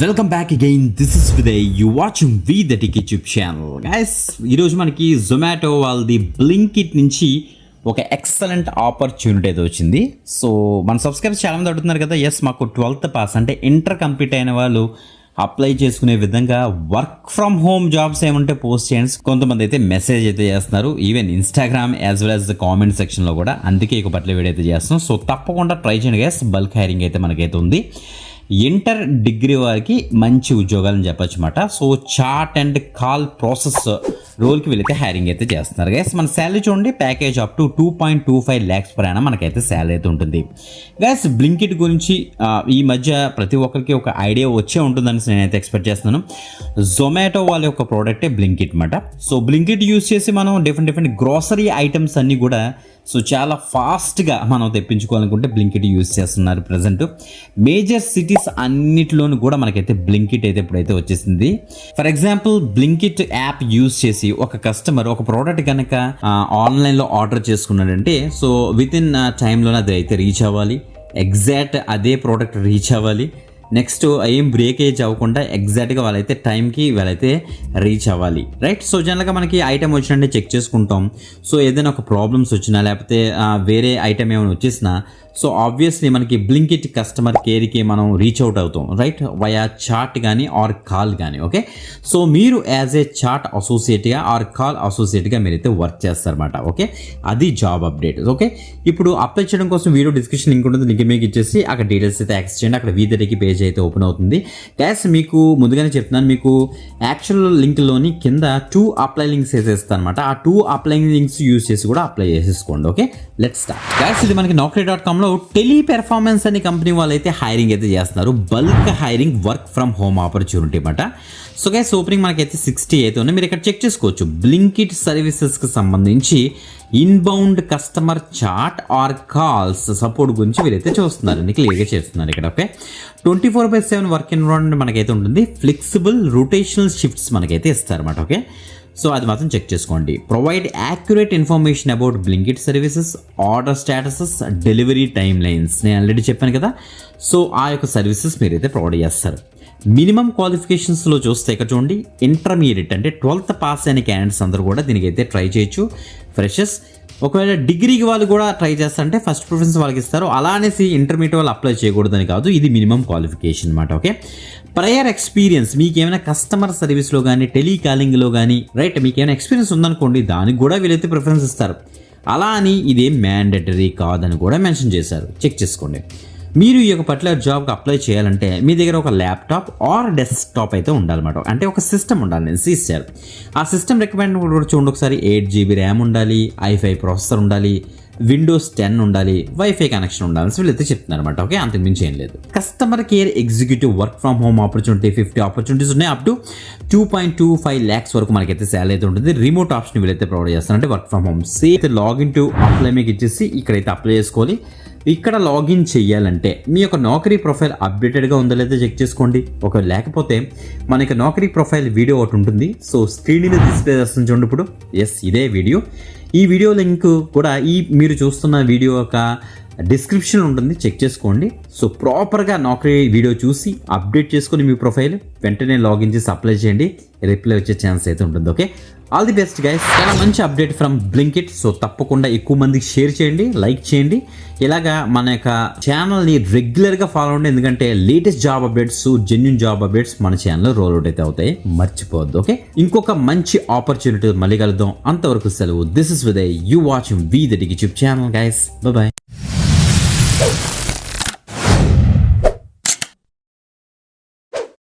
Welcome back again. This is విదయ్. You watching V the tech YouTube channel. Guys, ఈరోజు మనకి జొమాటో వాళ్ళది Blinkit నుంచి ఒక ఎక్సలెంట్ ఆపర్చునిటీ అయితే వచ్చింది. సో మన సబ్స్క్రైబర్స్ చాలా మంది అడుగుతున్నారు కదా, ఎస్ మాకు 12th పాస్ అంటే ఇంటర్ కంప్లీట్ అయిన వాళ్ళు అప్లై చేసుకునే విధంగా వర్క్ ఫ్రమ్ హోమ్ జాబ్స్ ఏమంటే పోస్ట్ చేయండి. కొంతమంది అయితే మెసేజ్ అయితే చేస్తున్నారు, even Instagram as well as comment సెక్షన్లో కూడా. అందుకే ఒక పట్ల వీడియో అయితే చేస్తున్నాం. సో తప్పకుండా ట్రై చేయండి గైస్. బల్క్ హైరింగ్ అయితే మనకైతే ఉంది. ఇంటర్ డిగ్రీ వారికి మంచి ఉద్యోగాలని చెప్పచ్చు అనమాట. So chat and call process రోల్కి వీళ్ళైతే హైరింగ్ అయితే చేస్తున్నారు గైస్. మన శాలరీ చూడండి, package up to 2.25 lakhs per annum మనకైతే శాలరీ అయితే ఉంటుంది గైస్. బ్లింకిట్ గురించి ఈ మధ్య ప్రతి ఒక్కరికి ఒక ఐడియా వచ్చే ఉంటుందని నేనైతే ఎక్స్పెక్ట్ చేస్తున్నాను. జొమాటో వాళ్ళ యొక్క ప్రోడక్టే బ్లింకిట్ అనమాట. సో బ్లింకిట్ యూస్ చేసి మనం డిఫరెంట్ గ్రోసరీ ఐటమ్స్ అన్నీ కూడా సో చాలా ఫాస్ట్గా మనం తెప్పించుకోవాలనుకుంటే బ్లింకిట్ యూస్ చేస్తున్నారు ప్రజెంట్. మేజర్ సిటీస్ అన్నిటిలోనూ కూడా మనకైతే బ్లింకిట్ అయితే ఇప్పుడైతే వచ్చేసింది. For example, Blinkit app use చేసి ఒక కస్టమర్ ఒక ప్రోడక్ట్ కనుక ఆన్లైన్లో ఆర్డర్ చేసుకున్నాడంటే సో విత్ ఇన్ టైంలోనే అది అయితే రీచ్ అవ్వాలి. ఎగ్జాక్ట్ అదే ప్రోడక్ట్ రీచ్ అవ్వాలి. నెక్స్ట్ ఏం బ్రేకేజ్ అవ్వకుండా ఎగ్జాక్ట్గా వాళ్ళైతే టైంకి వాళ్ళైతే రీచ్ అవ్వాలి, రైట్? సో జనరల్గా మనకి ఐటమ్ వచ్చినట్టే చెక్ చేసుకుంటాం. సో ఏదైనా ఒక ప్రాబ్లమ్స్ వచ్చినా లేకపోతే వేరే ఐటమ్ ఏమైనా వచ్చేసినా సో ఆబ్వియస్లీ మనకి బ్లింకిట్ కస్టమర్ కేర్కి మనం రీచ్ అవుట్ అవుతాం, రైట్? వయా చాట్ కానీ ఆర్ కాల్ కానీ. ఓకే, సో మీరు యాజ్ ఏ చాట్ అసోసియేట్గా ఆర్ కాల్ అసోసియేట్గా మీరైతే వర్క్ చేస్తారన్నమాట. ఓకే, అది జాబ్ అప్డేట్. ఓకే, ఇప్పుడు అప్లై చేయడం కోసం వీడియో డిస్క్రిప్షన్ లింక్ ఉంటుంది, లింక్ మీకు ఇచ్చేసి అక్కడ డీటెయిల్స్ అయితే యాక్సెస్ చేయండి. అక్కడ వీధరికి పేజ్ అయితే ఓపెన్ అవుతుంది. గ్యాస్ మీకు ముందుగానే చెప్తున్నాను, మీకు యాక్చువల్ లింక్లోని కింద 2 అప్లై లింక్స్ వేసేస్తాను అనమాట. ఆ 2 అప్లై లింక్స్ యూజ్ చేసి కూడా అప్లై చేసేసుకోండి. Okay, let's start. గ్యాస్, ఇది మనకి naukri.com టెలి పెర్ఫార్మెన్స్ అనే కంపెనీ వాళ్ళు అయితే హైరింగ్ అయితే చేస్తున్నారు. Bulk hiring work from home opportunity అనమాట. సో గైస్, ఓపెనింగ్ మనకైతే 60 అయితే ఉన్నాయి. మీరు ఇక్కడ చెక్ చేసుకోవచ్చు. బ్లింకిట్ సర్వీసెస్కి సంబంధించి inbound customer chat or calls support గురించి వీరైతే చూస్తున్నారండి, క్లియర్గా చేస్తున్నారు ఇక్కడ. ఓకే, 24/7 వర్క్ ఎన్విరాన్మెంట్ మనకైతే ఉంటుంది. ఫ్లెక్సిబుల్ రొటేషనల్ షిఫ్ట్స్ మనకైతే ఇస్తారన్నమాట. ఓకే, సో అది మాత్రం చెక్ చేసుకోండి. Provide accurate information about Blinkit services, order statuses, delivery time lines. నేను ఆల్రెడీ చెప్పాను కదా. సో ఆ యొక్క సర్వీసెస్ మీరైతే ప్రొవైడ్ చేస్తారు. మినిమం క్వాలిఫికేషన్స్లో చూస్తే ఇక్కడ చూడండి, ఇంటర్మీడియట్ అంటే 12th పాస్ అయిన క్యాండిడేట్స్ అందరూ కూడా దీనికైతే ట్రై చేయొచ్చు. ఫ్రెషర్స్, ఒకవేళ డిగ్రీకి వాళ్ళు కూడా ట్రై చేస్తారంటే ఫస్ట్ ప్రిఫరెన్స్ వాళ్ళకి ఇస్తారు. అలా అనేసి ఇంటర్మీడియట్ వాళ్ళు అప్లై చేయకూడదని కాదు, ఇది మినిమం క్వాలిఫికేషన్ అనమాట. ఓకే, ప్రయర్ ఎక్స్పీరియన్స్, మీకు ఏమైనా కస్టమర్ సర్వీస్లో కానీ టెలికాలింగ్లో కానీ రైట్ మీకు ఏమైనా ఎక్స్పీరియన్స్ ఉందనుకోండి, దానికి కూడా వీళ్ళైతే ప్రిఫరెన్స్ ఇస్తారు. అలా అని ఇదేం మ్యాండేటరీ కాదని కూడా మెన్షన్ చేశారు, చెక్ చేసుకోండి. మీరు ఈ యొక్క పర్టికులర్ జాబ్కి అప్లై చేయాలంటే మీ దగ్గర ఒక ల్యాప్టాప్ ఆర్ డెస్క్టాప్ అయితే ఉండాలన్నమాట. అంటే ఒక సిస్టమ్ ఉండాలి నేను ఇచ్చారు. ఆ సిస్టమ్ రికమెండ్ కూడా చూడండి ఒకసారి. 8GB ర్యామ్ ఉండాలి, i5 ప్రాసెసర్ ఉండాలి, Windows 10 ఉండాలి, వైఫై కనెక్షన్ ఉండాలి వీళ్ళైతే చెప్తున్నారు అనమాట. ఓకే, అంతకు మించి ఏం లేదు. Customer care executive work from home opportunity 50 opportunities ఉన్నాయి. అప్ టు 2.25 lakhs వరకు మనకైతే శాలరీ అయితే ఉంటుంది. రిమోట్ ఆప్షన్ వీళ్ళైతే ప్రొవైడ్ చేస్తారంటే work from home. Same login to apply మీకు ఇచ్చేసి ఇక్కడైతే అప్లై చేసుకోవాలి. ఇక్కడ లాగిన్ చేయాలంటే మీ యొక్క నౌకరీ ప్రొఫైల్ అప్డేటెడ్గా ఉందో లేదో చెక్ చేసుకోండి. ఒకవేళ లేకపోతే మన యొక్క నౌకరీ ప్రొఫైల్ వీడియో ఒకటి ఉంటుంది. సో స్క్రీన్ మీద డిస్ప్లే చేస్తుంది చూడండి ఇప్పుడు. ఎస్, ఇదే వీడియో. ఈ వీడియో లింక్ కూడా ఈ మీరు చూస్తున్న వీడియో యొక్క డిస్క్రిప్షన్ ఉంటుంది, చెక్ చేసుకోండి. సో ప్రాపర్గా నౌకరీ వీడియో చూసి అప్డేట్ చేసుకొని మీ ప్రొఫైల్ వెంటనే లాగిన్ చేసి అప్లై చేయండి. రిప్లై వచ్చే ఛాన్స్ అయితే ఉంటుంది. Okay, all the best guys. చాలా మంచి అప్డేట్ ఫ్రమ్ బ్లింకిట్. సో తప్పకుండా ఎక్కువ మందికి షేర్ చేయండి, లైక్ చేయండి. ఇలాగా మన యొక్క ఛానల్ని రెగ్యులర్గా ఫాలో అవ్వండి, ఎందుకంటే latest job updates, genuine job updates మన ఛానల్లో రోల్ అవుట్ అయితే అవుతాయి, మర్చిపోవద్దు. ఓకే, ఇంకొక మంచి ఆపర్చునిటీ మళ్ళీ కలుద్దాం. అంతవరకు సెలవు. దిస్ ఇస్ విదయ్. You watching V the tech YouTube channel guys. Bye by.